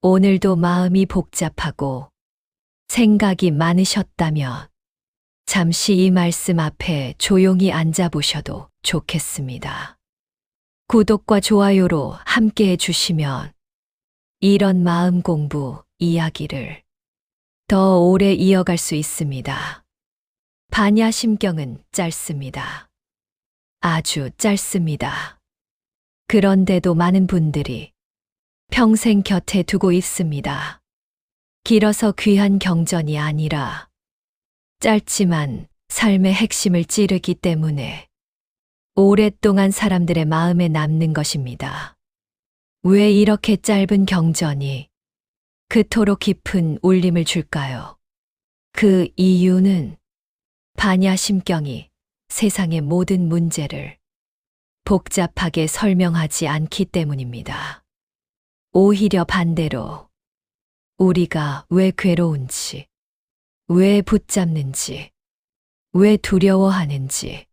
오늘도 마음이 복잡하고 생각이 많으셨다면 잠시 이 말씀 앞에 조용히 앉아보셔도 좋겠습니다. 구독과 좋아요로 함께 해주시면 이런 마음 공부 이야기를 더 오래 이어갈 수 있습니다. 반야심경은 짧습니다. 아주 짧습니다. 그런데도 많은 분들이 평생 곁에 두고 있습니다. 길어서 귀한 경전이 아니라 짧지만 삶의 핵심을 찌르기 때문에 오랫동안 사람들의 마음에 남는 것입니다. 왜 이렇게 짧은 경전이 그토록 깊은 울림을 줄까요? 그 이유는 반야심경이 세상의 모든 문제를 복잡하게 설명하지 않기 때문입니다. 오히려 반대로 우리가 왜 괴로운지, 왜 붙잡는지, 왜 두려워하는지,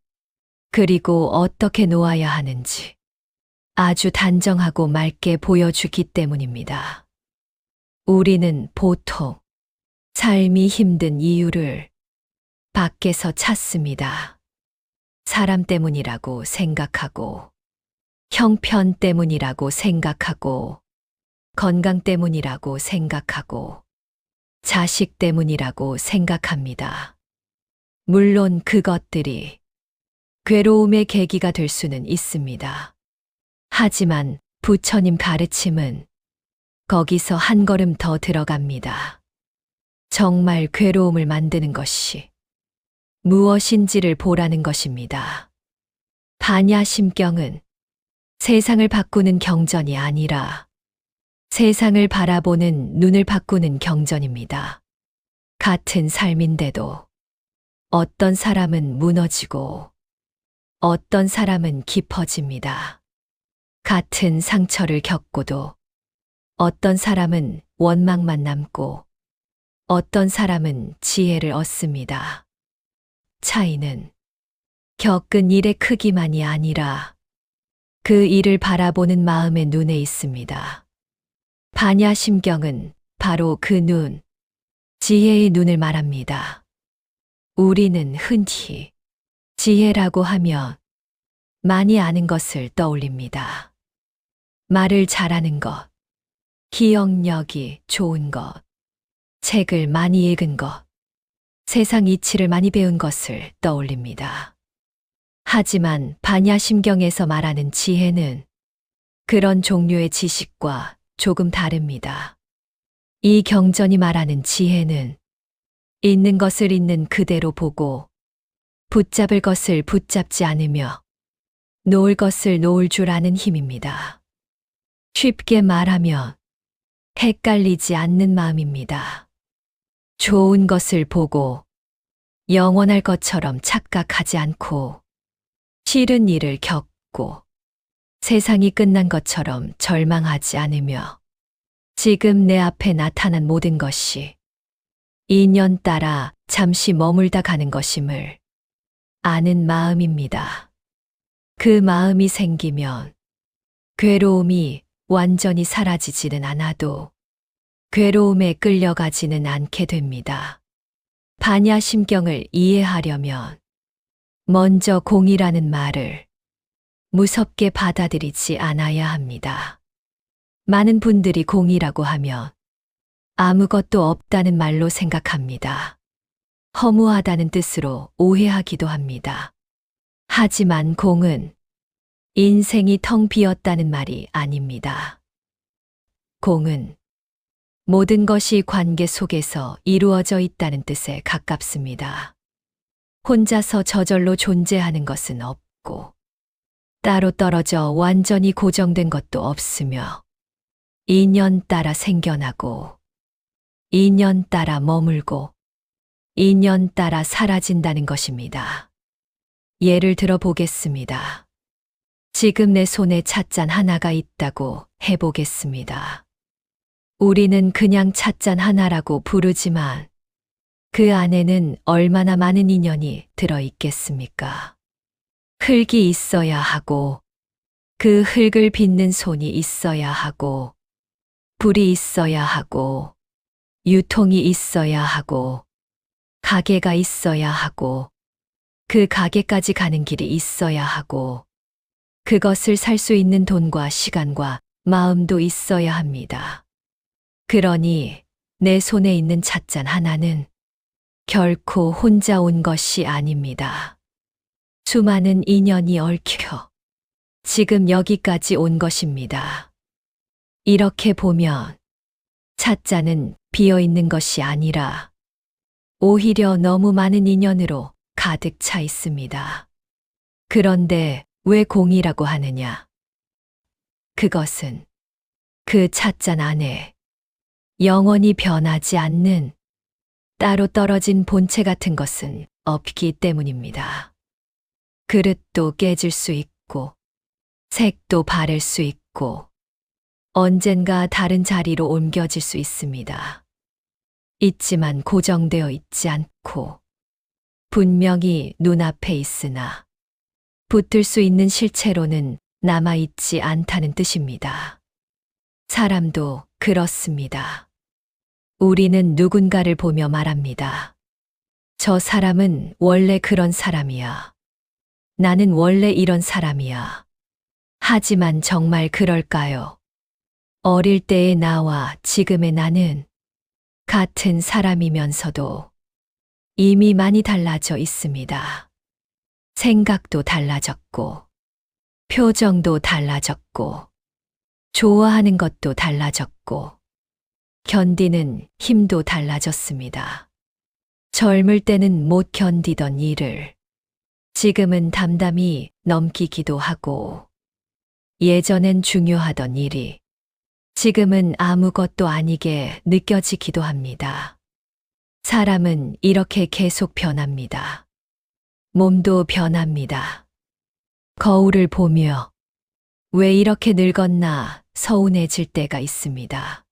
그리고 어떻게 놓아야 하는지 아주 단정하고 맑게 보여주기 때문입니다. 우리는 보통 삶이 힘든 이유를 밖에서 찾습니다. 사람 때문이라고 생각하고, 형편 때문이라고 생각하고, 건강 때문이라고 생각하고, 자식 때문이라고 생각합니다. 물론 그것들이 괴로움의 계기가 될 수는 있습니다. 하지만 부처님 가르침은 거기서 한 걸음 더 들어갑니다. 정말 괴로움을 만드는 것이 무엇인지를 보라는 것입니다. 반야심경은 세상을 바꾸는 경전이 아니라 세상을 바라보는 눈을 바꾸는 경전입니다. 같은 삶인데도 어떤 사람은 무너지고 어떤 사람은 깊어집니다. 같은 상처를 겪고도 어떤 사람은 원망만 남고 어떤 사람은 지혜를 얻습니다. 차이는 겪은 일의 크기만이 아니라 그 일을 바라보는 마음의 눈에 있습니다. 반야심경은 바로 그 눈, 지혜의 눈을 말합니다. 우리는 흔히 지혜라고 하면 많이 아는 것을 떠올립니다. 말을 잘하는 것, 기억력이 좋은 것, 책을 많이 읽은 것, 세상 이치를 많이 배운 것을 떠올립니다. 하지만 반야심경에서 말하는 지혜는 그런 종류의 지식과 조금 다릅니다. 이 경전이 말하는 지혜는 있는 것을 있는 그대로 보고 붙잡을 것을 붙잡지 않으며 놓을 것을 놓을 줄 아는 힘입니다. 쉽게 말하면 헷갈리지 않는 마음입니다. 좋은 것을 보고 영원할 것처럼 착각하지 않고 싫은 일을 겪고 세상이 끝난 것처럼 절망하지 않으며 지금 내 앞에 나타난 모든 것이 인연 따라 잠시 머물다 가는 것임을 아는 마음입니다. 그 마음이 생기면 괴로움이 완전히 사라지지는 않아도 괴로움에 끌려가지는 않게 됩니다. 반야심경을 이해하려면 먼저 공이라는 말을 무섭게 받아들이지 않아야 합니다. 많은 분들이 공이라고 하면 아무것도 없다는 말로 생각합니다. 허무하다는 뜻으로 오해하기도 합니다. 하지만 공은 인생이 텅 비었다는 말이 아닙니다. 공은 모든 것이 관계 속에서 이루어져 있다는 뜻에 가깝습니다. 혼자서 저절로 존재하는 것은 없고 따로 떨어져 완전히 고정된 것도 없으며 인연 따라 생겨나고 인연 따라 머물고 인연 따라 사라진다는 것입니다. 예를 들어 보겠습니다. 지금 내 손에 찻잔 하나가 있다고 해보겠습니다. 우리는 그냥 찻잔 하나라고 부르지만 그 안에는 얼마나 많은 인연이 들어있겠습니까? 흙이 있어야 하고 그 흙을 빚는 손이 있어야 하고 불이 있어야 하고, 유통이 있어야 하고, 가게가 있어야 하고, 그 가게까지 가는 길이 있어야 하고, 그것을 살 수 있는 돈과 시간과 마음도 있어야 합니다. 그러니 내 손에 있는 찻잔 하나는 결코 혼자 온 것이 아닙니다. 수많은 인연이 얽혀 지금 여기까지 온 것입니다. 이렇게 보면 찻잔은 비어 있는 것이 아니라 오히려 너무 많은 인연으로 가득 차 있습니다. 그런데 왜 공이라고 하느냐? 그것은 그 찻잔 안에 영원히 변하지 않는 따로 떨어진 본체 같은 것은 없기 때문입니다. 그릇도 깨질 수 있고, 색도 바를 수 있고, 언젠가 다른 자리로 옮겨질 수 있습니다. 있지만 고정되어 있지 않고, 분명히 눈앞에 있으나, 붙들 수 있는 실체로는 남아있지 않다는 뜻입니다. 사람도 그렇습니다. 우리는 누군가를 보며 말합니다. 저 사람은 원래 그런 사람이야. 나는 원래 이런 사람이야. 하지만 정말 그럴까요? 어릴 때의 나와 지금의 나는 같은 사람이면서도 이미 많이 달라져 있습니다. 생각도 달라졌고, 표정도 달라졌고, 좋아하는 것도 달라졌고, 견디는 힘도 달라졌습니다. 젊을 때는 못 견디던 일을 지금은 담담히 넘기기도 하고, 예전엔 중요하던 일이 지금은 아무것도 아니게 느껴지기도 합니다. 사람은 이렇게 계속 변합니다. 몸도 변합니다. 거울을 보며 왜 이렇게 늙었나 서운해질 때가 있습니다.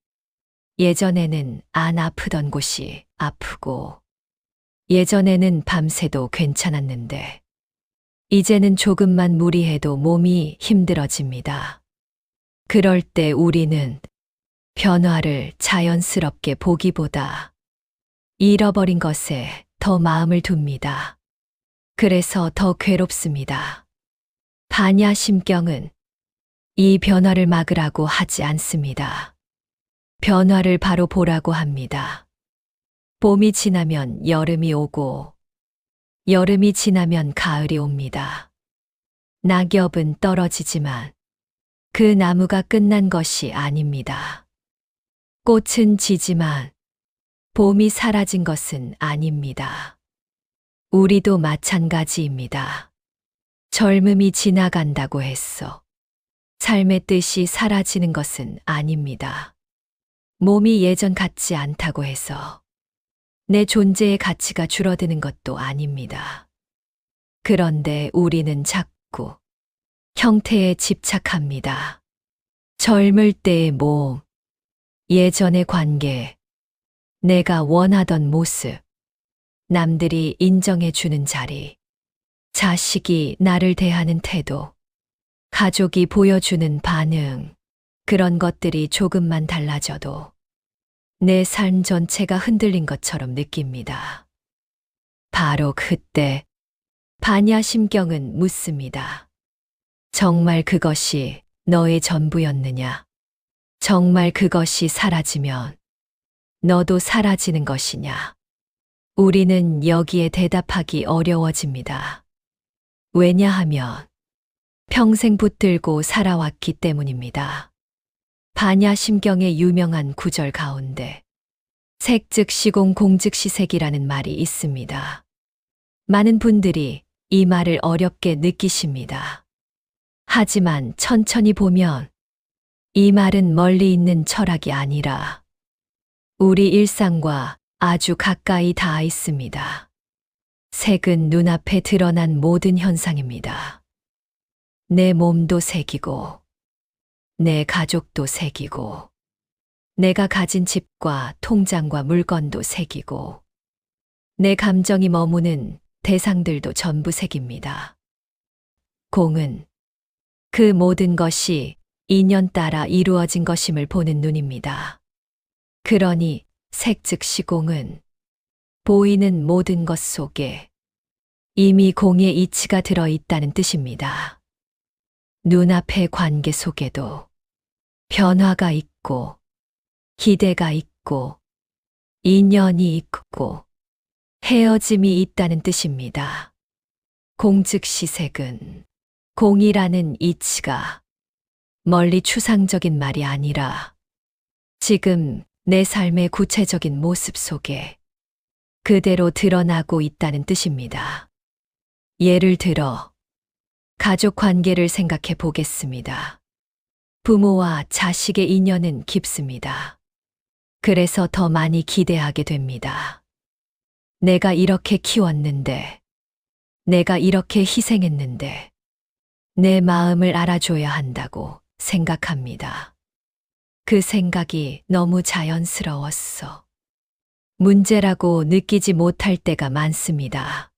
예전에는 안 아프던 곳이 아프고, 예전에는 밤새도 괜찮았는데, 이제는 조금만 무리해도 몸이 힘들어집니다. 그럴 때 우리는 변화를 자연스럽게 보기보다 잃어버린 것에 더 마음을 둡니다. 그래서 더 괴롭습니다. 반야심경은 이 변화를 막으라고 하지 않습니다. 변화를 바로 보라고 합니다. 봄이 지나면 여름이 오고, 여름이 지나면 가을이 옵니다. 낙엽은 떨어지지만 그 나무가 끝난 것이 아닙니다. 꽃은 지지만 봄이 사라진 것은 아닙니다. 우리도 마찬가지입니다. 젊음이 지나간다고 해서 삶의 뜻이 사라지는 것은 아닙니다. 몸이 예전 같지 않다고 해서 내 존재의 가치가 줄어드는 것도 아닙니다. 그런데 우리는 자꾸 형태에 집착합니다. 젊을 때의 몸, 예전의 관계, 내가 원하던 모습, 남들이 인정해주는 자리, 자식이 나를 대하는 태도, 가족이 보여주는 반응, 그런 것들이 조금만 달라져도 내 삶 전체가 흔들린 것처럼 느낍니다. 바로 그때 반야심경은 묻습니다. 정말 그것이 너의 전부였느냐? 정말 그것이 사라지면 너도 사라지는 것이냐? 우리는 여기에 대답하기 어려워집니다. 왜냐하면 평생 붙들고 살아왔기 때문입니다. 반야심경의 유명한 구절 가운데 색즉시공 공즉시색이라는 말이 있습니다. 많은 분들이 이 말을 어렵게 느끼십니다. 하지만 천천히 보면 이 말은 멀리 있는 철학이 아니라 우리 일상과 아주 가까이 닿아 있습니다. 색은 눈앞에 드러난 모든 현상입니다. 내 몸도 색이고, 내 가족도 색이고, 내가 가진 집과 통장과 물건도 색이고, 내 감정이 머무는 대상들도 전부 색입니다. 공은 그 모든 것이 인연 따라 이루어진 것임을 보는 눈입니다. 그러니 색즉 시공은 보이는 모든 것 속에 이미 공의 이치가 들어있다는 뜻입니다. 눈앞의 관계 속에도 변화가 있고 기대가 있고 인연이 있고 헤어짐이 있다는 뜻입니다. 공즉시색은 공이라는 이치가 멀리 추상적인 말이 아니라 지금 내 삶의 구체적인 모습 속에 그대로 드러나고 있다는 뜻입니다. 예를 들어 가족 관계를 생각해 보겠습니다. 부모와 자식의 인연은 깊습니다. 그래서 더 많이 기대하게 됩니다. 내가 이렇게 키웠는데, 내가 이렇게 희생했는데, 내 마음을 알아줘야 한다고 생각합니다. 그 생각이 너무 자연스러웠어. 문제라고 느끼지 못할 때가 많습니다.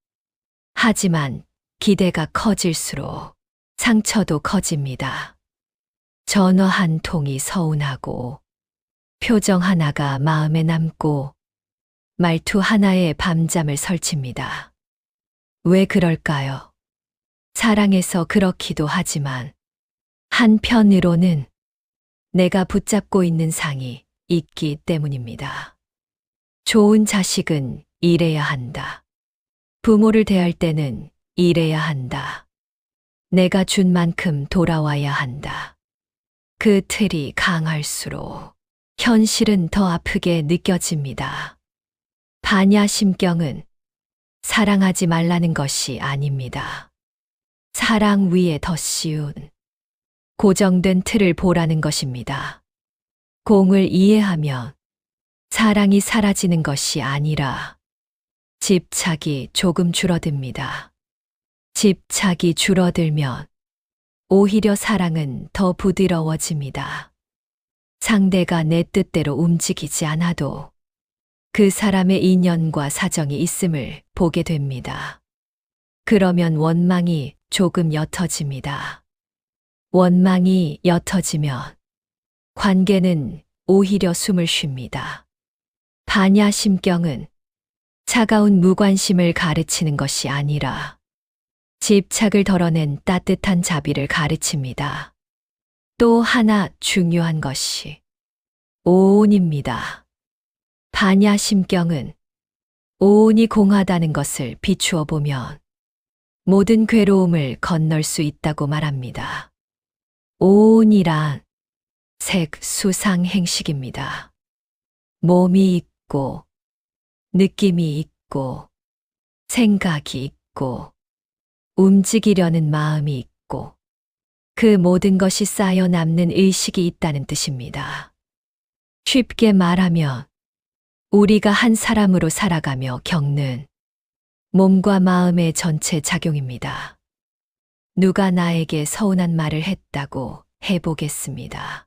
하지만 기대가 커질수록 상처도 커집니다. 전화 한 통이 서운하고, 표정 하나가 마음에 남고, 말투 하나에 밤잠을 설칩니다. 왜 그럴까요? 사랑해서 그렇기도 하지만, 한편으로는 내가 붙잡고 있는 상이 있기 때문입니다. 좋은 자식은 이래야 한다. 부모를 대할 때는 이래야 한다. 내가 준 만큼 돌아와야 한다. 그 틀이 강할수록 현실은 더 아프게 느껴집니다. 반야심경은 사랑하지 말라는 것이 아닙니다. 사랑 위에 더 쉬운 고정된 틀을 보라는 것입니다. 공을 이해하면 사랑이 사라지는 것이 아니라 집착이 조금 줄어듭니다. 집착이 줄어들면 오히려 사랑은 더 부드러워집니다. 상대가 내 뜻대로 움직이지 않아도 그 사람의 인연과 사정이 있음을 보게 됩니다. 그러면 원망이 조금 옅어집니다. 원망이 옅어지면 관계는 오히려 숨을 쉽니다. 반야심경은 차가운 무관심을 가르치는 것이 아니라 집착을 덜어낸 따뜻한 자비를 가르칩니다. 또 하나 중요한 것이 오온입니다. 반야심경은 오온이 공하다는 것을 비추어 보면 모든 괴로움을 건널 수 있다고 말합니다. 오온이란 색수상 행식입니다. 몸이 있고, 느낌이 있고, 생각이 있고, 움직이려는 마음이 있고, 그 모든 것이 쌓여 남는 의식이 있다는 뜻입니다. 쉽게 말하면, 우리가 한 사람으로 살아가며 겪는 몸과 마음의 전체 작용입니다. 누가 나에게 서운한 말을 했다고 해보겠습니다.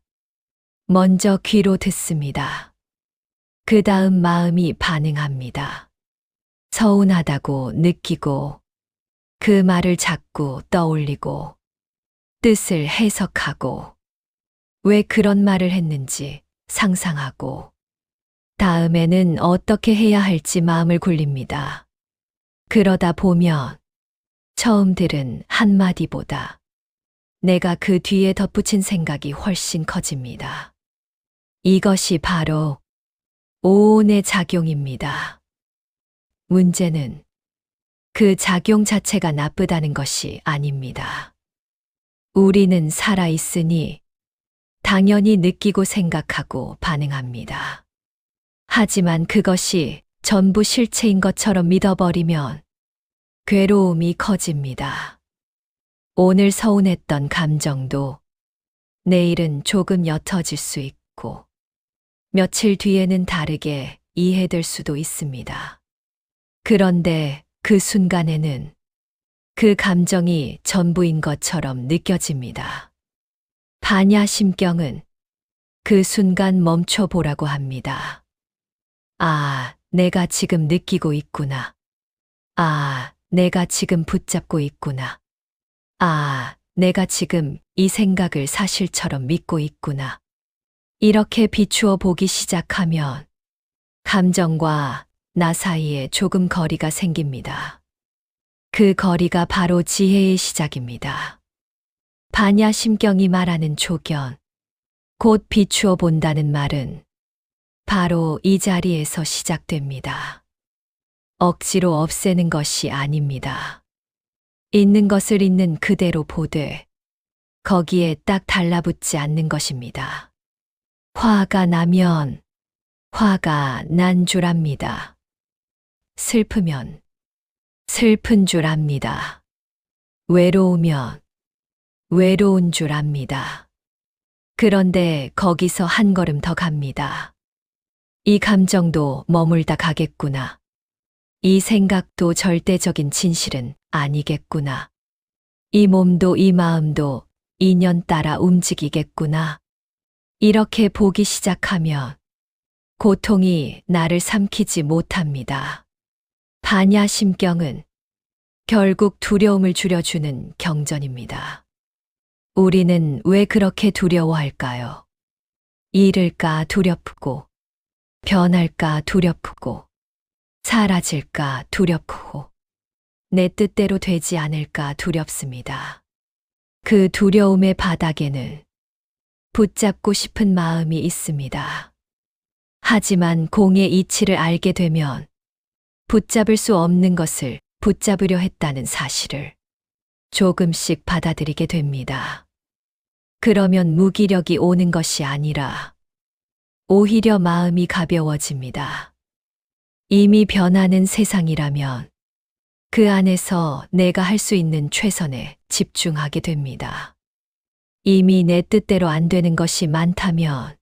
먼저 귀로 듣습니다. 그 다음 마음이 반응합니다. 서운하다고 느끼고 그 말을 자꾸 떠올리고 뜻을 해석하고 왜 그런 말을 했는지 상상하고 다음에는 어떻게 해야 할지 마음을 굴립니다. 그러다 보면 처음 들은 한마디보다 내가 그 뒤에 덧붙인 생각이 훨씬 커집니다. 이것이 바로 오온의 작용입니다. 문제는 그 작용 자체가 나쁘다는 것이 아닙니다. 우리는 살아있으니 당연히 느끼고 생각하고 반응합니다. 하지만 그것이 전부 실체인 것처럼 믿어버리면 괴로움이 커집니다. 오늘 서운했던 감정도 내일은 조금 옅어질 수 있고 며칠 뒤에는 다르게 이해될 수도 있습니다. 그런데 그 순간에는 그 감정이 전부인 것처럼 느껴집니다. 반야심경은 그 순간 멈춰보라고 합니다. 아, 내가 지금 느끼고 있구나. 아, 내가 지금 붙잡고 있구나. 아, 내가 지금 이 생각을 사실처럼 믿고 있구나. 이렇게 비추어 보기 시작하면 감정과 나 사이에 조금 거리가 생깁니다. 그 거리가 바로 지혜의 시작입니다. 반야심경이 말하는 조견, 곧 비추어 본다는 말은 바로 이 자리에서 시작됩니다. 억지로 없애는 것이 아닙니다. 있는 것을 있는 그대로 보되 거기에 딱 달라붙지 않는 것입니다. 화가 나면 화가 난 줄 압니다. 슬프면 슬픈 줄 압니다. 외로우면 외로운 줄 압니다. 그런데 거기서 한 걸음 더 갑니다. 이 감정도 머물다 가겠구나. 이 생각도 절대적인 진실은 아니겠구나. 이 몸도 이 마음도 인연 따라 움직이겠구나. 이렇게 보기 시작하면 고통이 나를 삼키지 못합니다. 반야심경은 결국 두려움을 줄여주는 경전입니다. 우리는 왜 그렇게 두려워할까요? 잃을까 두렵고, 변할까 두렵고, 사라질까 두렵고, 내 뜻대로 되지 않을까 두렵습니다. 그 두려움의 바닥에는 붙잡고 싶은 마음이 있습니다. 하지만 공의 이치를 알게 되면 붙잡을 수 없는 것을 붙잡으려 했다는 사실을 조금씩 받아들이게 됩니다. 그러면 무기력이 오는 것이 아니라 오히려 마음이 가벼워집니다. 이미 변하는 세상이라면 그 안에서 내가 할 수 있는 최선에 집중하게 됩니다. 이미 내 뜻대로 안 되는 것이 많다면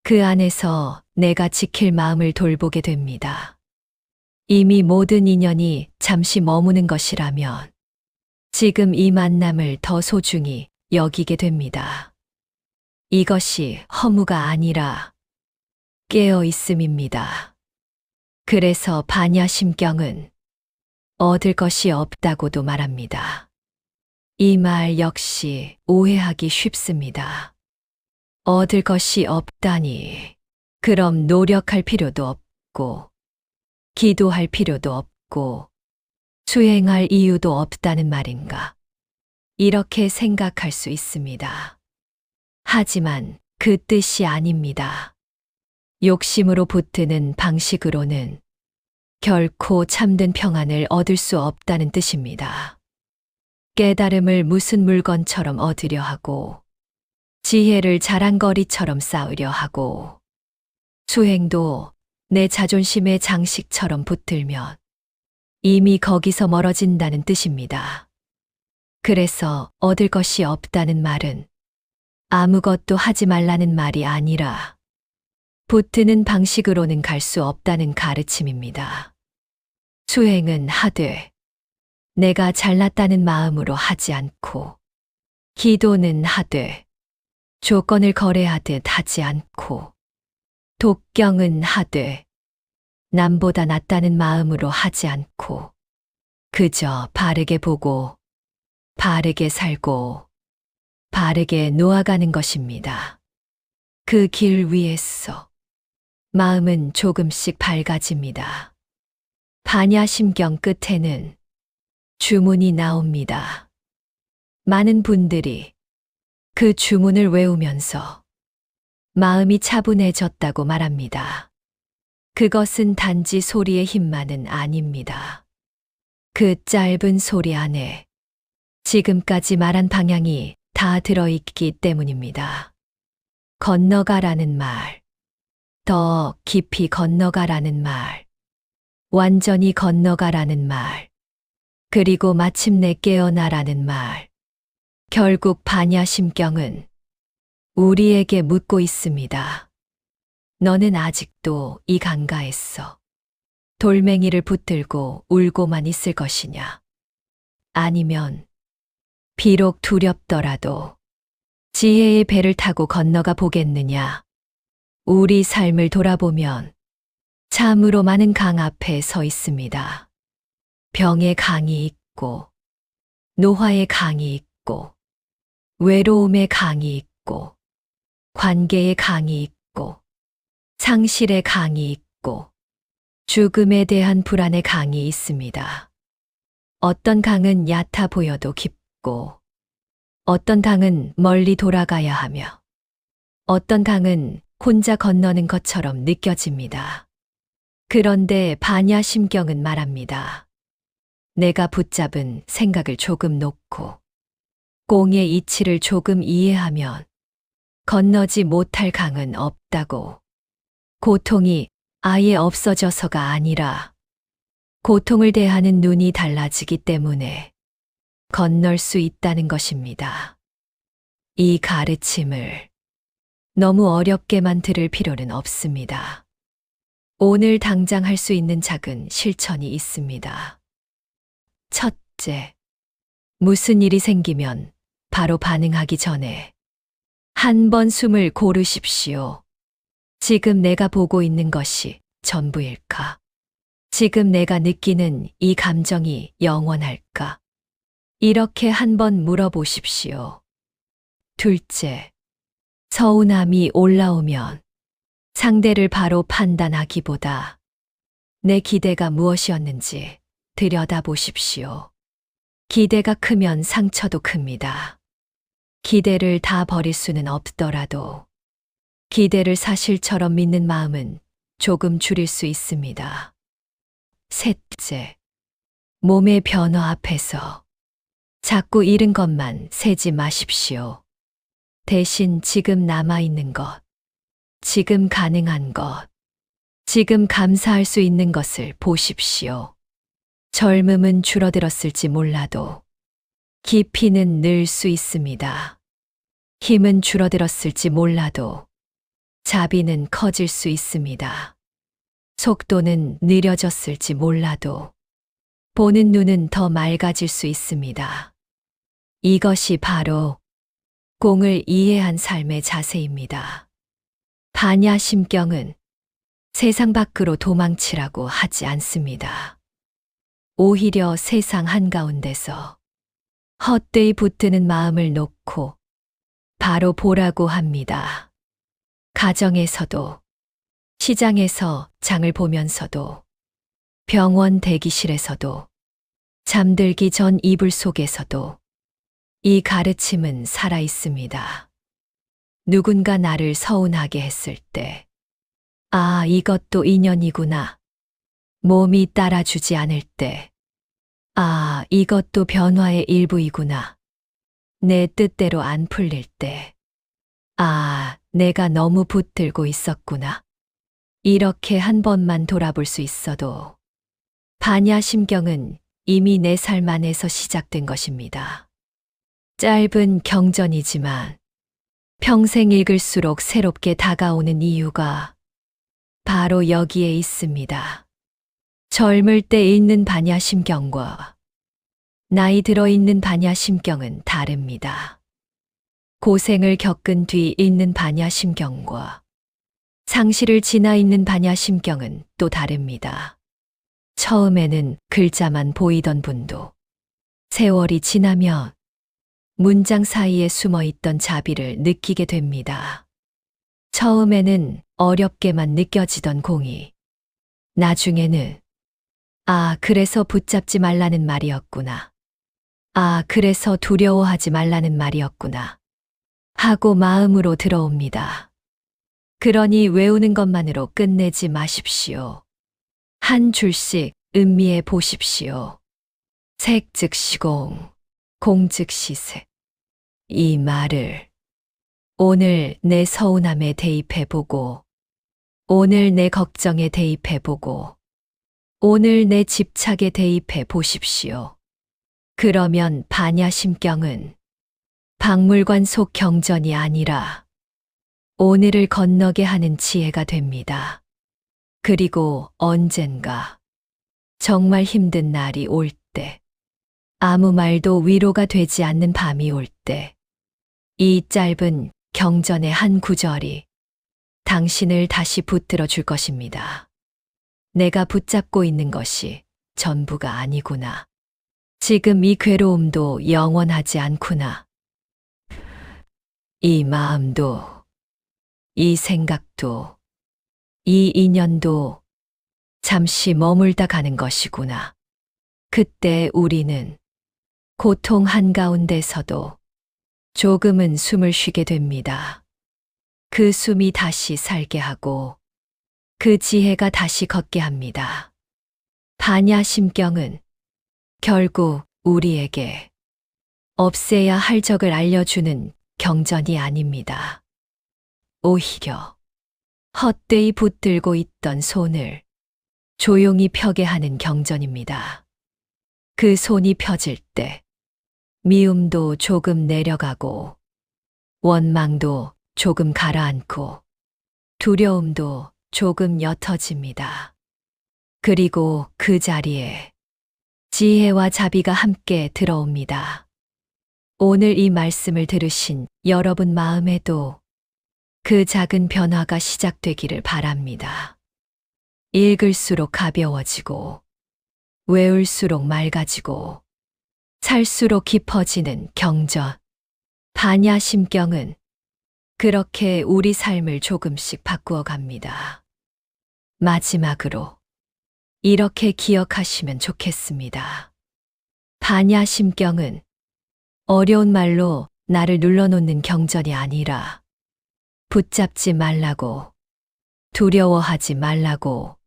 그 안에서 내가 지킬 마음을 돌보게 됩니다. 이미 모든 인연이 잠시 머무는 것이라면 지금 이 만남을 더 소중히 여기게 됩니다. 이것이 허무가 아니라 깨어 있음입니다. 그래서 반야심경은 얻을 것이 없다고도 말합니다. 이 말 역시 오해하기 쉽습니다. 얻을 것이 없다니, 그럼 노력할 필요도 없고, 기도할 필요도 없고, 수행할 이유도 없다는 말인가? 이렇게 생각할 수 있습니다. 하지만 그 뜻이 아닙니다. 욕심으로 붙드는 방식으로는 결코 참된 평안을 얻을 수 없다는 뜻입니다. 깨달음을 무슨 물건처럼 얻으려 하고, 지혜를 자랑거리처럼 쌓으려 하고, 수행도 내 자존심의 장식처럼 붙들면 이미 거기서 멀어진다는 뜻입니다. 그래서 얻을 것이 없다는 말은 아무것도 하지 말라는 말이 아니라 붙드는 방식으로는 갈 수 없다는 가르침입니다. 수행은 하되 내가 잘났다는 마음으로 하지 않고, 기도는 하되 조건을 거래하듯 하지 않고, 독경은 하되 남보다 낫다는 마음으로 하지 않고, 그저 바르게 보고 바르게 살고 바르게 놓아가는 것입니다. 그 길 위에서 마음은 조금씩 밝아집니다. 반야심경 끝에는 주문이 나옵니다. 많은 분들이 그 주문을 외우면서 마음이 차분해졌다고 말합니다. 그것은 단지 소리의 힘만은 아닙니다. 그 짧은 소리 안에 지금까지 말한 방향이 다 들어있기 때문입니다. 건너가라는 말, 더 깊이 건너가라는 말, 완전히 건너가라는 말, 그리고 마침내 깨어나라는 말. 결국 반야심경은 우리에게 묻고 있습니다. 너는 아직도 이 강가에서 돌멩이를 붙들고 울고만 있을 것이냐? 아니면 비록 두렵더라도 지혜의 배를 타고 건너가 보겠느냐? 우리 삶을 돌아보면 참으로 많은 강 앞에 서 있습니다. 병의 강이 있고, 노화의 강이 있고, 외로움의 강이 있고, 관계의 강이 있고, 상실의 강이 있고, 죽음에 대한 불안의 강이 있습니다. 어떤 강은 얕아 보여도 깊고, 어떤 강은 멀리 돌아가야 하며, 어떤 강은 혼자 건너는 것처럼 느껴집니다. 그런데 반야심경은 말합니다. 내가 붙잡은 생각을 조금 놓고, 공의 이치를 조금 이해하면 건너지 못할 강은 없다고. 고통이 아예 없어져서가 아니라 고통을 대하는 눈이 달라지기 때문에 건널 수 있다는 것입니다. 이 가르침을 너무 어렵게만 들을 필요는 없습니다. 오늘 당장 할 수 있는 작은 실천이 있습니다. 첫째, 무슨 일이 생기면 바로 반응하기 전에 한 번 숨을 고르십시오. 지금 내가 보고 있는 것이 전부일까? 지금 내가 느끼는 이 감정이 영원할까? 이렇게 한 번 물어보십시오. 둘째, 서운함이 올라오면 상대를 바로 판단하기보다 내 기대가 무엇이었는지 들여다보십시오. 기대가 크면 상처도 큽니다. 기대를 다 버릴 수는 없더라도 기대를 사실처럼 믿는 마음은 조금 줄일 수 있습니다. 셋째, 몸의 변화 앞에서 자꾸 잃은 것만 세지 마십시오. 대신 지금 남아있는 것, 지금 가능한 것, 지금 감사할 수 있는 것을 보십시오. 젊음은 줄어들었을지 몰라도 깊이는 늘 수 있습니다. 힘은 줄어들었을지 몰라도 자비는 커질 수 있습니다. 속도는 느려졌을지 몰라도 보는 눈은 더 맑아질 수 있습니다. 이것이 바로 공을 이해한 삶의 자세입니다. 반야심경은 세상 밖으로 도망치라고 하지 않습니다. 오히려 세상 한가운데서 헛되이 붙드는 마음을 놓고 바로 보라고 합니다. 가정에서도, 시장에서 장을 보면서도, 병원 대기실에서도, 잠들기 전 이불 속에서도 이 가르침은 살아 있습니다. 누군가 나를 서운하게 했을 때, 아, 이것도 인연이구나. 몸이 따라주지 않을 때, 아, 이것도 변화의 일부이구나. 내 뜻대로 안 풀릴 때, 아, 내가 너무 붙들고 있었구나. 이렇게 한 번만 돌아볼 수 있어도 반야심경은 이미 내 삶 안에서 시작된 것입니다. 짧은 경전이지만 평생 읽을수록 새롭게 다가오는 이유가 바로 여기에 있습니다. 젊을 때 읽는 반야심경과 나이 들어 읽는 반야심경은 다릅니다. 고생을 겪은 뒤 읽는 반야심경과 상실을 지나 읽는 반야심경은 또 다릅니다. 처음에는 글자만 보이던 분도 세월이 지나면 문장 사이에 숨어 있던 자비를 느끼게 됩니다. 처음에는 어렵게만 느껴지던 공이 나중에는 아, 그래서 붙잡지 말라는 말이었구나. 아, 그래서 두려워하지 말라는 말이었구나. 하고 마음으로 들어옵니다. 그러니 외우는 것만으로 끝내지 마십시오. 한 줄씩 음미해 보십시오. 색 즉 시공, 공 즉 시색. 이 말을 오늘 내 서운함에 대입해보고, 오늘 내 걱정에 대입해보고, 오늘 내 집착에 대입해 보십시오. 그러면 반야심경은 박물관 속 경전이 아니라 오늘을 건너게 하는 지혜가 됩니다. 그리고 언젠가 정말 힘든 날이 올 때, 아무 말도 위로가 되지 않는 밤이 올 때, 이 짧은 경전의 한 구절이 당신을 다시 붙들어 줄 것입니다. 내가 붙잡고 있는 것이 전부가 아니구나. 지금 이 괴로움도 영원하지 않구나. 이 마음도, 이 생각도, 이 인연도 잠시 머물다 가는 것이구나. 그때 우리는 고통 한가운데서도 조금은 숨을 쉬게 됩니다. 그 숨이 다시 살게 하고 그 지혜가 다시 걷게 합니다. 반야심경은 결국 우리에게 없애야 할 적을 알려주는 경전이 아닙니다. 오히려 헛되이 붙들고 있던 손을 조용히 펴게 하는 경전입니다. 그 손이 펴질 때 미움도 조금 내려가고 원망도 조금 가라앉고 두려움도 조금 옅어집니다. 그리고 그 자리에 지혜와 자비가 함께 들어옵니다. 오늘 이 말씀을 들으신 여러분 마음에도 그 작은 변화가 시작되기를 바랍니다. 읽을수록 가벼워지고 외울수록 맑아지고 살수록 깊어지는 경전. 반야심경은 그렇게 우리 삶을 조금씩 바꾸어 갑니다. 마지막으로 이렇게 기억하시면 좋겠습니다. 반야심경은 어려운 말로 나를 눌러놓는 경전이 아니라 붙잡지 말라고, 두려워하지 말라고,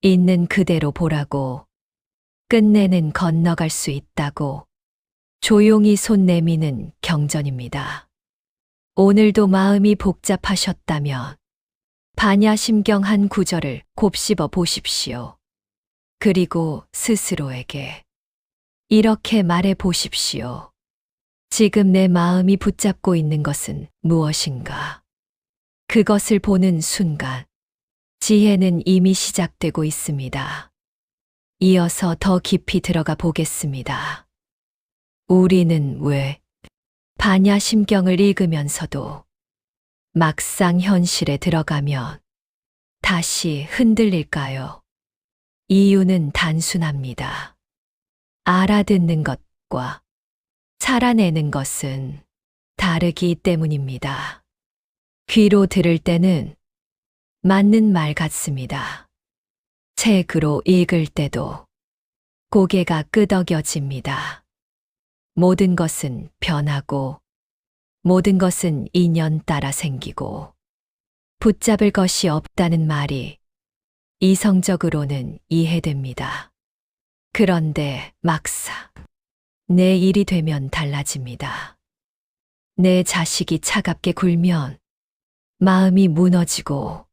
있는 그대로 보라고, 끝내는 건너갈 수 있다고 조용히 손 내미는 경전입니다. 오늘도 마음이 복잡하셨다면 반야심경 한 구절을 곱씹어 보십시오. 그리고 스스로에게 이렇게 말해 보십시오. 지금 내 마음이 붙잡고 있는 것은 무엇인가? 그것을 보는 순간 지혜는 이미 시작되고 있습니다. 이어서 더 깊이 들어가 보겠습니다. 우리는 왜 반야심경을 읽으면서도 막상 현실에 들어가면 다시 흔들릴까요? 이유는 단순합니다. 알아듣는 것과 살아내는 것은 다르기 때문입니다. 귀로 들을 때는 맞는 말 같습니다. 책으로 읽을 때도 고개가 끄덕여집니다. 모든 것은 변하고 모든 것은 인연 따라 생기고 붙잡을 것이 없다는 말이 이성적으로는 이해됩니다. 그런데 막상 내 일이 되면 달라집니다. 내 자식이 차갑게 굴면 마음이 무너지고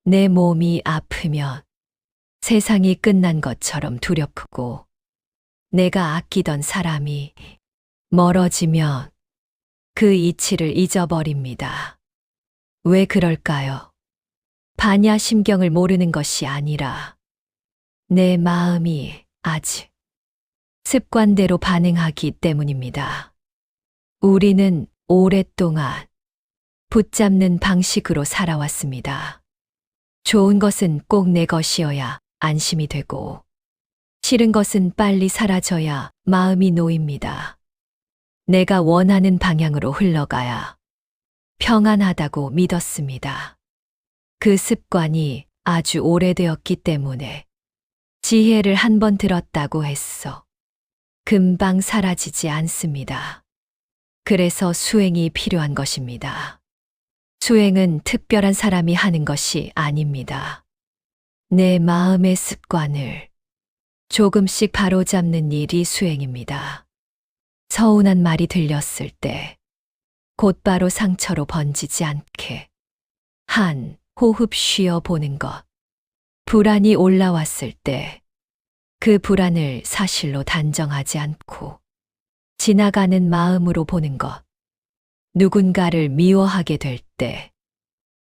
내 몸이 아프면 세상이 끝난 것처럼 두렵고 내가 아끼던 사람이 멀어지면 그 이치를 잊어버립니다. 왜 그럴까요? 반야심경을 모르는 것이 아니라 내 마음이 아직 습관대로 반응하기 때문입니다. 우리는 오랫동안 붙잡는 방식으로 살아왔습니다. 좋은 것은 꼭 내 것이어야 안심이 되고 싫은 것은 빨리 사라져야 마음이 놓입니다. 내가 원하는 방향으로 흘러가야 평안하다고 믿었습니다. 그 습관이 아주 오래되었기 때문에 지혜를 한 번 들었다고 했어 금방 사라지지 않습니다. 그래서 수행이 필요한 것입니다. 수행은 특별한 사람이 하는 것이 아닙니다. 내 마음의 습관을 조금씩 바로잡는 일이 수행입니다. 서운한 말이 들렸을 때 곧바로 상처로 번지지 않게 한 호흡 쉬어 보는 것. 불안이 올라왔을 때 그 불안을 사실로 단정하지 않고 지나가는 마음으로 보는 것. 누군가를 미워하게 될 때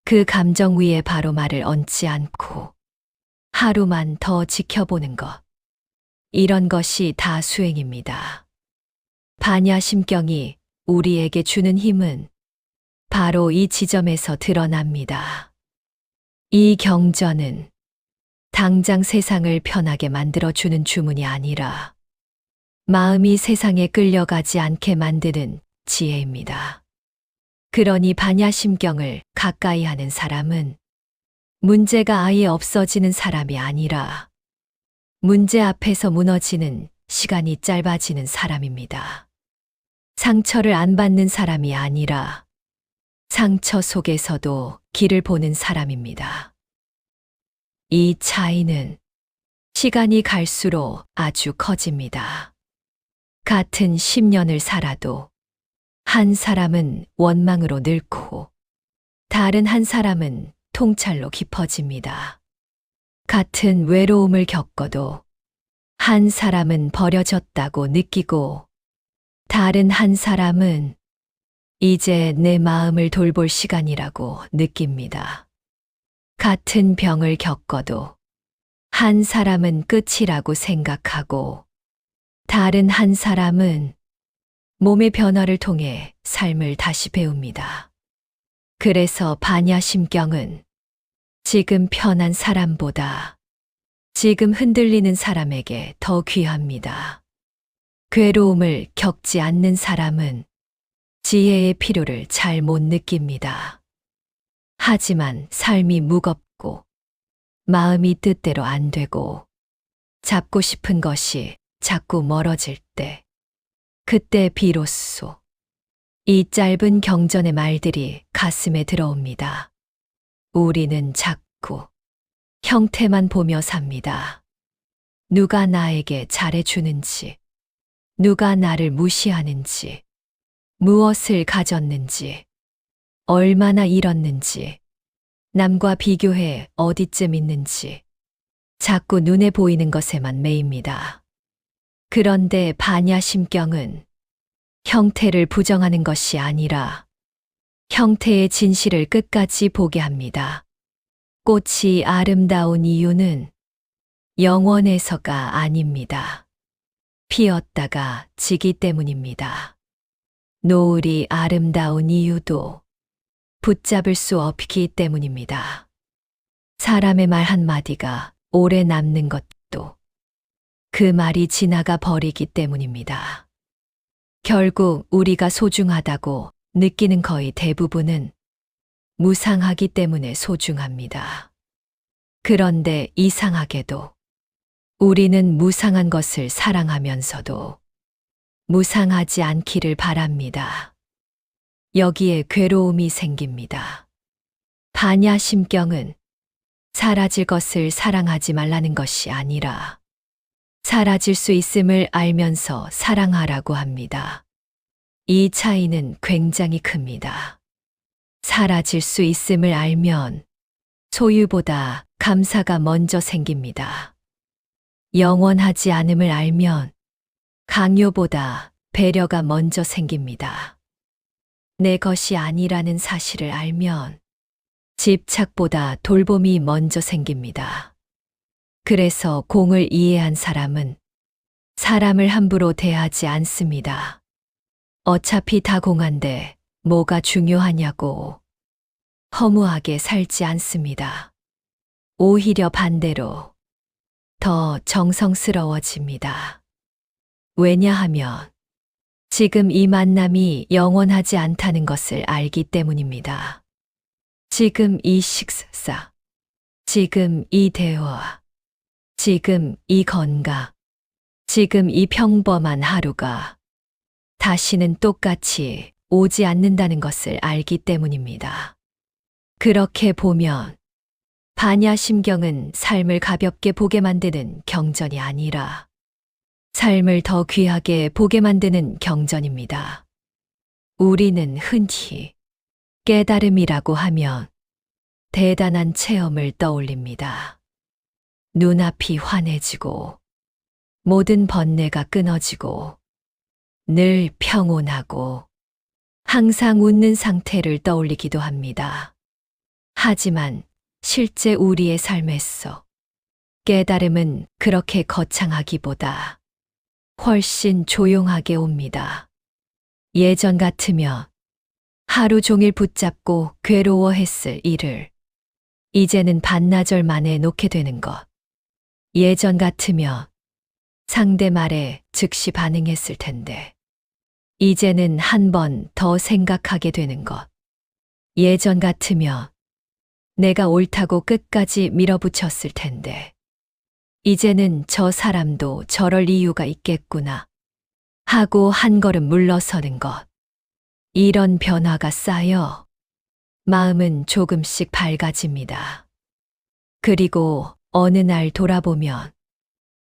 그 감정 위에 바로 말을 얹지 않고 하루만 더 지켜보는 것. 이런 것이 다 수행입니다. 반야심경이 우리에게 주는 힘은 바로 이 지점에서 드러납니다. 이 경전은 당장 세상을 편하게 만들어주는 주문이 아니라 마음이 세상에 끌려가지 않게 만드는 지혜입니다. 그러니 반야심경을 가까이 하는 사람은 문제가 아예 없어지는 사람이 아니라 문제 앞에서 무너지는 시간이 짧아지는 사람입니다. 상처를 안 받는 사람이 아니라 상처 속에서도 길을 보는 사람입니다. 이 차이는 시간이 갈수록 아주 커집니다. 같은 10년을 살아도 한 사람은 원망으로 늙고 다른 한 사람은 통찰로 깊어집니다. 같은 외로움을 겪어도 한 사람은 버려졌다고 느끼고 다른 한 사람은 이제 내 마음을 돌볼 시간이라고 느낍니다. 같은 병을 겪어도 한 사람은 끝이라고 생각하고 다른 한 사람은 몸의 변화를 통해 삶을 다시 배웁니다. 그래서 반야심경은 지금 편한 사람보다 지금 흔들리는 사람에게 더 귀합니다. 괴로움을 겪지 않는 사람은 지혜의 필요를 잘 못 느낍니다. 하지만 삶이 무겁고 마음이 뜻대로 안 되고 잡고 싶은 것이 자꾸 멀어질 때, 그때 비로소 이 짧은 경전의 말들이 가슴에 들어옵니다. 우리는 자꾸 형태만 보며 삽니다. 누가 나에게 잘해주는지, 누가 나를 무시하는지, 무엇을 가졌는지, 얼마나 잃었는지, 남과 비교해 어디쯤 있는지, 자꾸 눈에 보이는 것에만 매입니다. 그런데 반야심경은 형태를 부정하는 것이 아니라 형태의 진실을 끝까지 보게 합니다. 꽃이 아름다운 이유는 영원에서가 아닙니다. 피었다가 지기 때문입니다. 노을이 아름다운 이유도 붙잡을 수 없기 때문입니다. 사람의 말 한마디가 오래 남는 것도 그 말이 지나가 버리기 때문입니다. 결국 우리가 소중하다고 느끼는 거의 대부분은 무상하기 때문에 소중합니다. 그런데 이상하게도 우리는 무상한 것을 사랑하면서도 무상하지 않기를 바랍니다. 여기에 괴로움이 생깁니다. 반야심경은 사라질 것을 사랑하지 말라는 것이 아니라 사라질 수 있음을 알면서 사랑하라고 합니다. 이 차이는 굉장히 큽니다. 사라질 수 있음을 알면 소유보다 감사가 먼저 생깁니다. 영원하지 않음을 알면 강요보다 배려가 먼저 생깁니다. 내 것이 아니라는 사실을 알면 집착보다 돌봄이 먼저 생깁니다. 그래서 공을 이해한 사람은 사람을 함부로 대하지 않습니다. 어차피 다 공한데 뭐가 중요하냐고 허무하게 살지 않습니다. 오히려 반대로 더 정성스러워집니다. 왜냐하면 지금 이 만남이 영원하지 않다는 것을 알기 때문입니다. 지금 이 식사, 지금 이 대화, 지금 이 건강, 지금 이 평범한 하루가 다시는 똑같이 오지 않는다는 것을 알기 때문입니다. 그렇게 보면 반야심경은 삶을 가볍게 보게 만드는 경전이 아니라 삶을 더 귀하게 보게 만드는 경전입니다. 우리는 흔히 깨달음이라고 하면 대단한 체험을 떠올립니다. 눈앞이 환해지고 모든 번뇌가 끊어지고 늘 평온하고 항상 웃는 상태를 떠올리기도 합니다. 하지만 실제 우리의 삶에서 깨달음은 그렇게 거창하기보다 훨씬 조용하게 옵니다. 예전 같으면 하루 종일 붙잡고 괴로워했을 일을 이제는 반나절 만에 놓게 되는 것. 예전 같으면 상대 말에 즉시 반응했을 텐데 이제는 한 번 더 생각하게 되는 것. 예전 같으면 내가 옳다고 끝까지 밀어붙였을 텐데, 이제는 저 사람도 저럴 이유가 있겠구나 하고 한 걸음 물러서는 것. 이런 변화가 쌓여 마음은 조금씩 밝아집니다. 그리고 어느 날 돌아보면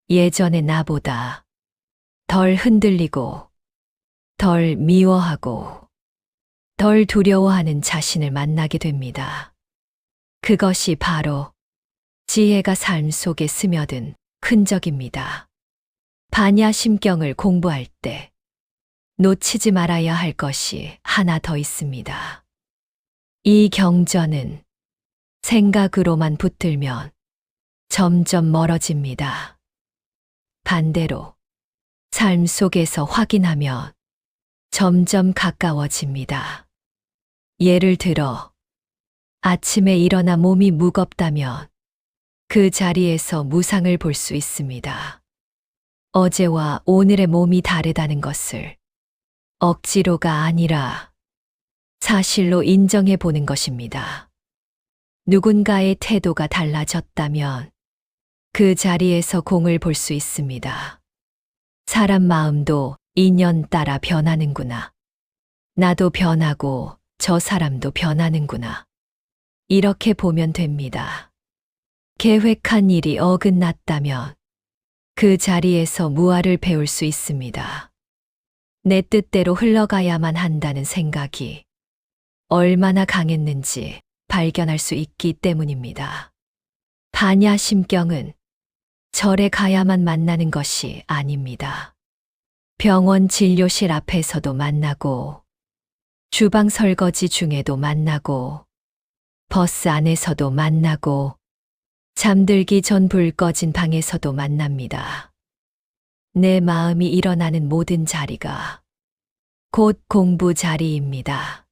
예전의 나보다 덜 흔들리고, 덜 미워하고, 덜 두려워하는 자신을 만나게 됩니다. 그것이 바로 지혜가 삶 속에 스며든 흔적입니다. 반야심경을 공부할 때 놓치지 말아야 할 것이 하나 더 있습니다. 이 경전은 생각으로만 붙들면 점점 멀어집니다. 반대로 삶 속에서 확인하면 점점 가까워집니다. 예를 들어 아침에 일어나 몸이 무겁다면 그 자리에서 무상을 볼 수 있습니다. 어제와 오늘의 몸이 다르다는 것을 억지로가 아니라 사실로 인정해 보는 것입니다. 누군가의 태도가 달라졌다면 그 자리에서 공을 볼 수 있습니다. 사람 마음도 인연 따라 변하는구나. 나도 변하고 저 사람도 변하는구나. 이렇게 보면 됩니다. 계획한 일이 어긋났다면 그 자리에서 무엇을 배울 수 있습니다. 내 뜻대로 흘러가야만 한다는 생각이 얼마나 강했는지 발견할 수 있기 때문입니다. 반야심경은 절에 가야만 만나는 것이 아닙니다. 병원 진료실 앞에서도 만나고, 주방 설거지 중에도 만나고, 버스 안에서도 만나고, 잠들기 전 불 꺼진 방에서도 만납니다. 내 마음이 일어나는 모든 자리가 곧 공부 자리입니다.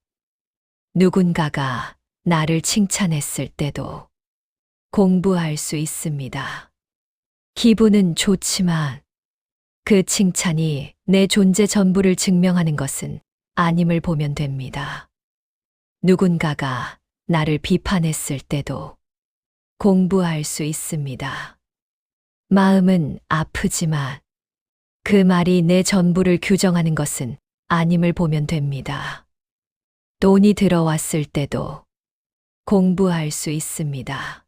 누군가가 나를 칭찬했을 때도 공부할 수 있습니다. 기분은 좋지만 그 칭찬이 내 존재 전부를 증명하는 것은 아님을 보면 됩니다. 누군가가 나를 비판했을 때도 공부할 수 있습니다. 마음은 아프지만 그 말이 내 전부를 규정하는 것은 아님을 보면 됩니다. 돈이 들어왔을 때도 공부할 수 있습니다.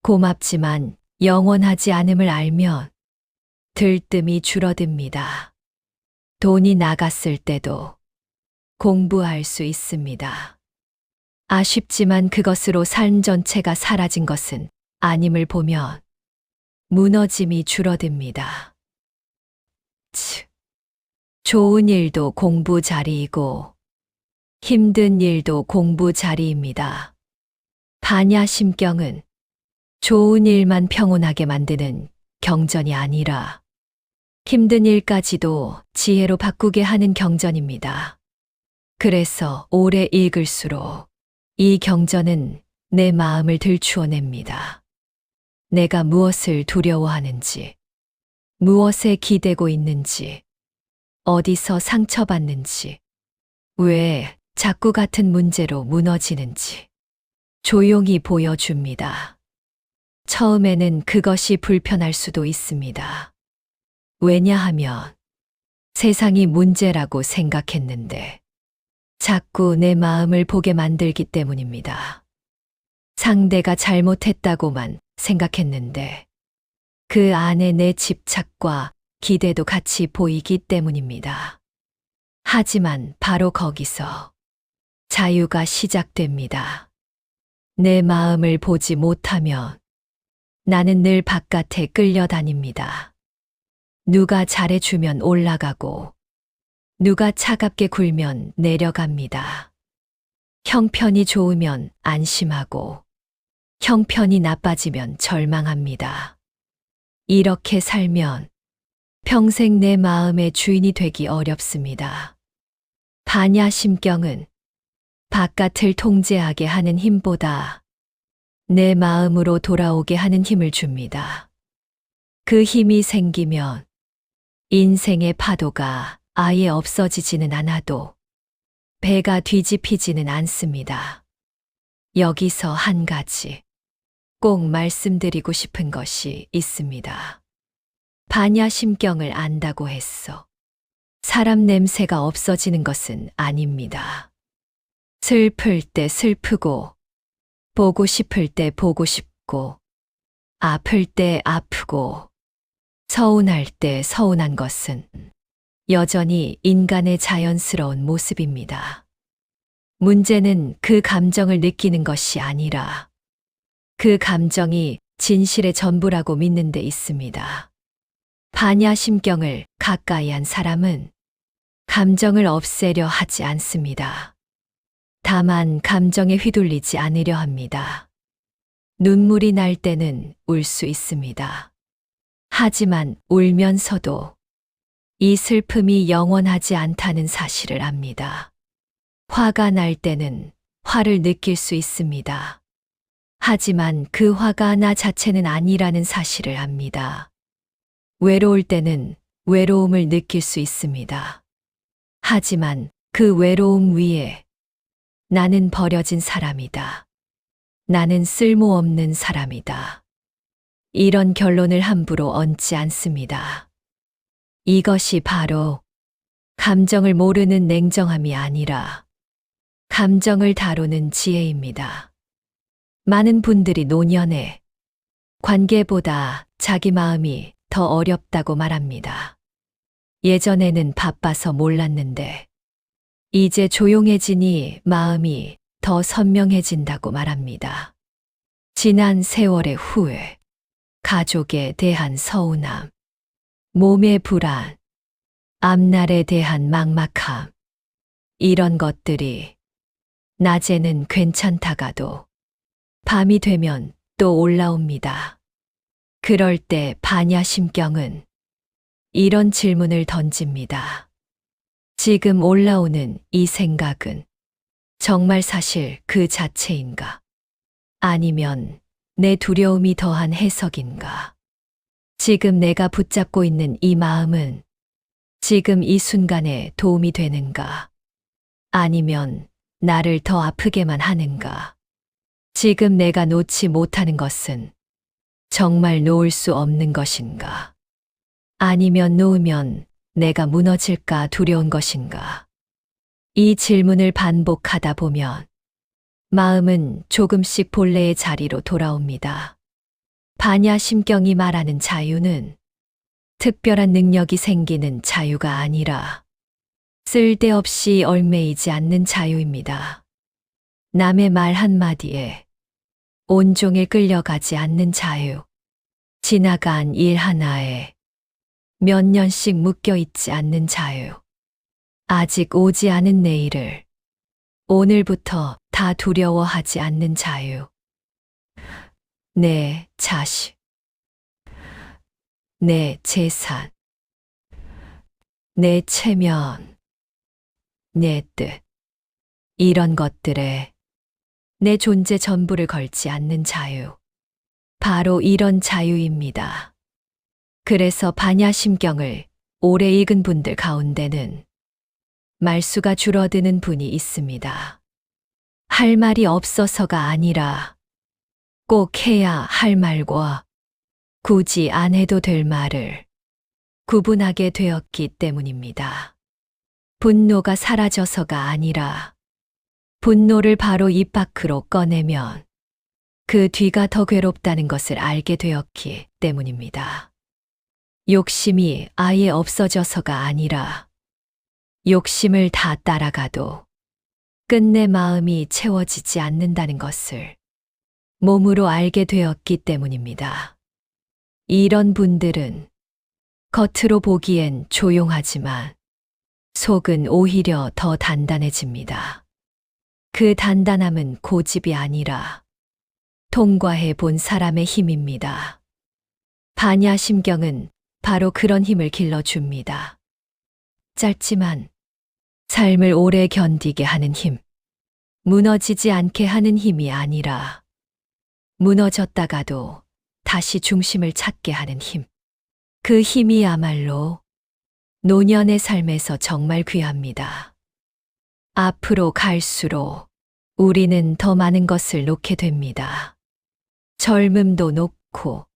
고맙지만 영원하지 않음을 알면 들뜸이 줄어듭니다. 돈이 나갔을 때도 공부할 수 있습니다. 아쉽지만 그것으로 삶 전체가 사라진 것은 아님을 보면 무너짐이 줄어듭니다. 좋은 일도 공부 자리이고 힘든 일도 공부 자리입니다. 반야심경은 좋은 일만 평온하게 만드는 경전이 아니라 힘든 일까지도 지혜로 바꾸게 하는 경전입니다. 그래서 오래 읽을수록 이 경전은 내 마음을 들추어냅니다. 내가 무엇을 두려워하는지, 무엇에 기대고 있는지, 어디서 상처받는지, 왜 자꾸 같은 문제로 무너지는지 조용히 보여줍니다. 처음에는 그것이 불편할 수도 있습니다. 왜냐하면 세상이 문제라고 생각했는데 자꾸 내 마음을 보게 만들기 때문입니다. 상대가 잘못했다고만 생각했는데 그 안에 내 집착과 기대도 같이 보이기 때문입니다. 하지만 바로 거기서 자유가 시작됩니다. 내 마음을 보지 못하면 나는 늘 바깥에 끌려다닙니다. 누가 잘해주면 올라가고 누가 차갑게 굴면 내려갑니다. 형편이 좋으면 안심하고 형편이 나빠지면 절망합니다. 이렇게 살면 평생 내 마음의 주인이 되기 어렵습니다. 반야심경은 바깥을 통제하게 하는 힘보다 내 마음으로 돌아오게 하는 힘을 줍니다. 그 힘이 생기면 인생의 파도가 아예 없어지지는 않아도 배가 뒤집히지는 않습니다. 여기서 한 가지 꼭 말씀드리고 싶은 것이 있습니다. 반야심경을 안다고 해서 사람 냄새가 없어지는 것은 아닙니다. 슬플 때 슬프고, 보고 싶을 때 보고 싶고, 아플 때 아프고, 서운할 때 서운한 것은 여전히 인간의 자연스러운 모습입니다. 문제는 그 감정을 느끼는 것이 아니라 그 감정이 진실의 전부라고 믿는 데 있습니다. 반야심경을 가까이 한 사람은 감정을 없애려 하지 않습니다. 다만 감정에 휘둘리지 않으려 합니다. 눈물이 날 때는 울 수 있습니다. 하지만 울면서도 이 슬픔이 영원하지 않다는 사실을 압니다. 화가 날 때는 화를 느낄 수 있습니다. 하지만 그 화가 나 자체는 아니라는 사실을 압니다. 외로울 때는 외로움을 느낄 수 있습니다. 하지만 그 외로움 위에 나는 버려진 사람이다. 나는 쓸모없는 사람이다. 이런 결론을 함부로 얹지 않습니다. 이것이 바로 감정을 모르는 냉정함이 아니라 감정을 다루는 지혜입니다. 많은 분들이 노년에 관계보다 자기 마음이 더 어렵다고 말합니다. 예전에는 바빠서 몰랐는데 이제 조용해지니 마음이 더 선명해진다고 말합니다. 지난 세월의 후회, 가족에 대한 서운함, 몸의 불안, 앞날에 대한 막막함, 이런 것들이 낮에는 괜찮다가도 밤이 되면 또 올라옵니다. 그럴 때 반야심경은 이런 질문을 던집니다. 지금 올라오는 이 생각은 정말 사실 그 자체인가? 아니면 내 두려움이 더한 해석인가? 지금 내가 붙잡고 있는 이 마음은 지금 이 순간에 도움이 되는가? 아니면 나를 더 아프게만 하는가? 지금 내가 놓지 못하는 것은 정말 놓을 수 없는 것인가? 아니면 놓으면 내가 무너질까 두려운 것인가? 이 질문을 반복하다 보면 마음은 조금씩 본래의 자리로 돌아옵니다. 반야심경이 말하는 자유는 특별한 능력이 생기는 자유가 아니라 쓸데없이 얽매이지 않는 자유입니다. 남의 말 한마디에 온종일 끌려가지 않는 자유, 지나간 일 하나에 몇 년씩 묶여 있지 않는 자유, 아직 오지 않은 내일을 오늘부터 다 두려워하지 않는 자유, 내 자식, 내 재산, 내 체면, 내 뜻, 이런 것들에 내 존재 전부를 걸지 않는 자유, 바로 이런 자유입니다. 그래서 반야심경을 오래 읽은 분들 가운데는 말수가 줄어드는 분이 있습니다. 할 말이 없어서가 아니라 꼭 해야 할 말과 굳이 안 해도 될 말을 구분하게 되었기 때문입니다. 분노가 사라져서가 아니라 분노를 바로 입 밖으로 꺼내면 그 뒤가 더 괴롭다는 것을 알게 되었기 때문입니다. 욕심이 아예 없어져서가 아니라 욕심을 다 따라가도 끝내 마음이 채워지지 않는다는 것을 몸으로 알게 되었기 때문입니다. 이런 분들은 겉으로 보기엔 조용하지만 속은 오히려 더 단단해집니다. 그 단단함은 고집이 아니라 통과해 본 사람의 힘입니다. 반야심경은 바로 그런 힘을 길러줍니다. 짧지만 삶을 오래 견디게 하는 힘, 무너지지 않게 하는 힘이 아니라 무너졌다가도 다시 중심을 찾게 하는 힘. 그 힘이야말로 노년의 삶에서 정말 귀합니다. 앞으로 갈수록 우리는 더 많은 것을 놓게 됩니다. 젊음도 놓고,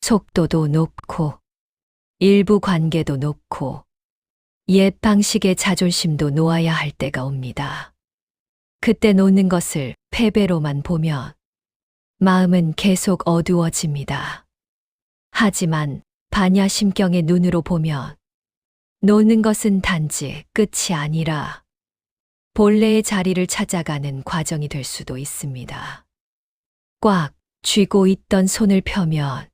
속도도 놓고, 일부 관계도 놓고, 옛 방식의 자존심도 놓아야 할 때가 옵니다. 그때 놓는 것을 패배로만 보면 마음은 계속 어두워집니다. 하지만 반야심경의 눈으로 보면 놓는 것은 단지 끝이 아니라 본래의 자리를 찾아가는 과정이 될 수도 있습니다. 꽉 쥐고 있던 손을 펴면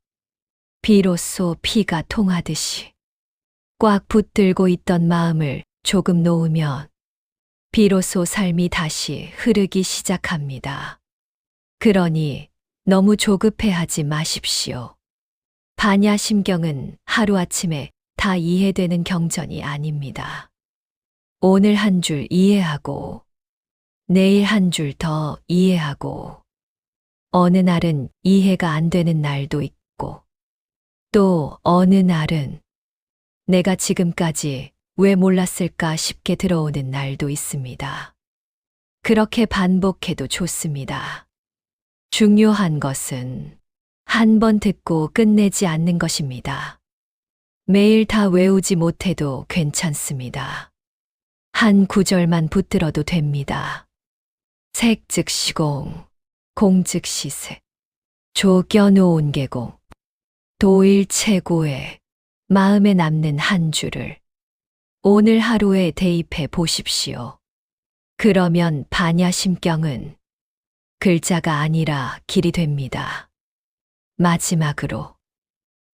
비로소 피가 통하듯이 꽉 붙들고 있던 마음을 조금 놓으면 비로소 삶이 다시 흐르기 시작합니다. 그러니 너무 조급해하지 마십시오. 반야심경은 하루아침에 다 이해되는 경전이 아닙니다. 오늘 한 줄 이해하고, 내일 한 줄 더 이해하고, 어느 날은 이해가 안 되는 날도 있고, 또 어느 날은 내가 지금까지 왜 몰랐을까 싶게 들어오는 날도 있습니다. 그렇게 반복해도 좋습니다. 중요한 것은 한 번 듣고 끝내지 않는 것입니다. 매일 다 외우지 못해도 괜찮습니다. 한 구절만 붙들어도 됩니다. 색 즉 시공, 공 즉 시세, 조겨놓은 계공, 도일 최고의 마음에 남는 한 줄을 오늘 하루에 대입해 보십시오. 그러면 반야심경은 글자가 아니라 길이 됩니다. 마지막으로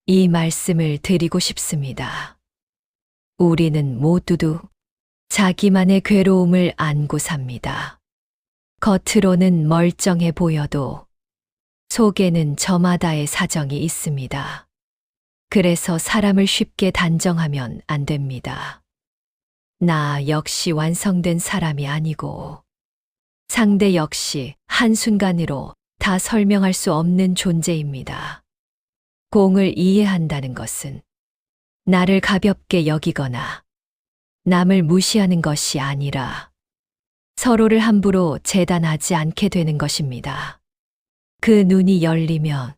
이 말씀을 드리고 싶습니다. 우리는 모두도 자기만의 괴로움을 안고 삽니다. 겉으로는 멀쩡해 보여도 속에는 저마다의 사정이 있습니다. 그래서 사람을 쉽게 단정하면 안 됩니다. 나 역시 완성된 사람이 아니고 상대 역시 한순간으로 다 설명할 수 없는 존재입니다. 공을 이해한다는 것은 나를 가볍게 여기거나 남을 무시하는 것이 아니라 서로를 함부로 재단하지 않게 되는 것입니다. 그 눈이 열리면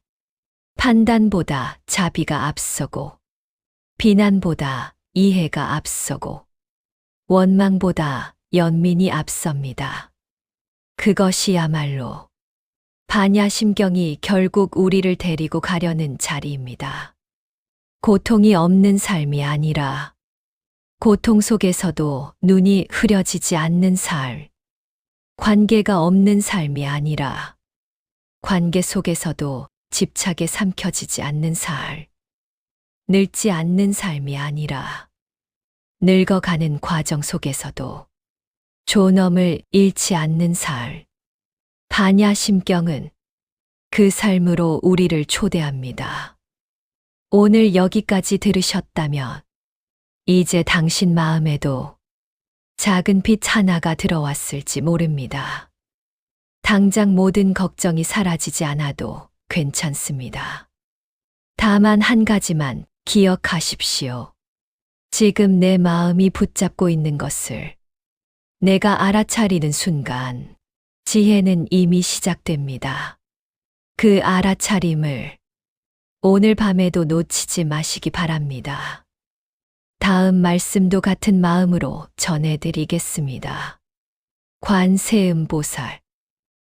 판단보다 자비가 앞서고 비난보다 이해가 앞서고 원망보다 연민이 앞섭니다. 그것이야말로 반야심경이 결국 우리를 데리고 가려는 자리입니다. 고통이 없는 삶이 아니라 고통 속에서도 눈이 흐려지지 않는 삶, 관계가 없는 삶이 아니라 관계 속에서도 집착에 삼켜지지 않는 삶, 늙지 않는 삶이 아니라 늙어가는 과정 속에서도 존엄을 잃지 않는 삶. 반야심경은 그 삶으로 우리를 초대합니다. 오늘 여기까지 들으셨다면 이제 당신 마음에도 작은 빛 하나가 들어왔을지 모릅니다. 당장 모든 걱정이 사라지지 않아도 괜찮습니다. 다만 한 가지만 기억하십시오. 지금 내 마음이 붙잡고 있는 것을 내가 알아차리는 순간 지혜는 이미 시작됩니다. 그 알아차림을 오늘 밤에도 놓치지 마시기 바랍니다. 다음 말씀도 같은 마음으로 전해드리겠습니다. 관세음보살